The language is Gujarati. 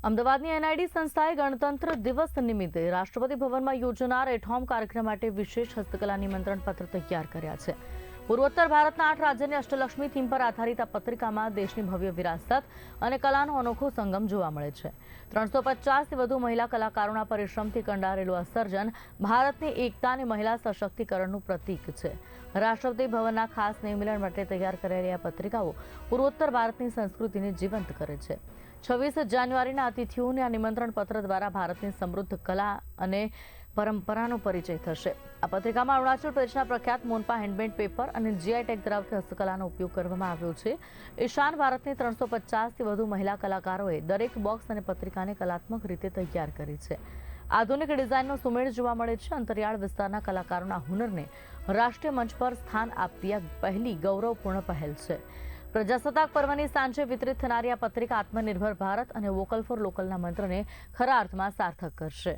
અમદાવાદની એનઆઈડી સંસ્થાએ ગણતંત્ર દિવસ નિમિત્તે રાષ્ટ્રપતિ ભવનમાં યોજાનાર એટ હોમ કાર્યક્રમ માટે વિશેષ હસ્તકલા નિમંત્રણ પત્ર તૈયાર કર્યા છે. પૂર્વોત્તર ભારતના 8 રાજ્યની અષ્ટલક્ષ્મી થીમ પર આધારિત આ પત્રિકામાં દેશની ભવ્ય વિરાસત અને કલાનો અનોખો સંગમ જોવા મળે છે. 350થી વધુ મહિલા કલાકારોના પરિશ્રમથી કંડારેલું આ સર્જન ભારતની એકતા અને મહિલા સશક્તિકરણનું પ્રતીક છે. રાષ્ટ્રપતિ ભવનના ખાસ સ્નેહમિલન માટે તૈયાર કરાયેલી આ પત્રિકાઓ પૂર્વોત્તર ભારતની સંસ્કૃતિને જીવંત કરે છે. 26 જાન્યુઆરીના અતિથિઓને આ નિમંત્રણ પત્ર દ્વારા ભારતની સમૃદ્ધ કલા અને પરંપરાનો પરિચય થશે. આ પત્રિકામાં અરુણાચલ પ્રદેશના પ્રખ્યાત મોનપા હેન્ડમેડ પેપર અને જીઆઈ ટેગ ધરાવતી હસ્તકલાનો ઉપયોગ કરવામાં આવ્યો છે. ઈશાન ભારતની 350થી વધુ મહિલા કલાકારોએ દરેક બોક્સ અને પત્રિકાને કલાત્મક રીતે તૈયાર કરી છે. આધુનિક ડિઝાઇનનો સુમેળ જોવા મળે છે. અંતરિયાળ વિસ્તારના કલાકારોના હુનરને રાષ્ટ્રીય મંચ પર સ્થાન આપી આ પહેલી ગૌરવપૂર્ણ પહેલ છે. પ્રજાસત્તાક પર્વની સાંજે વિતરિત થનારી આ પત્રિકા આત્મનિર્ભર ભારત અને વોકલ ફોર લોકલના મંત્રને ખરા અર્થમાં સાર્થક કરશે.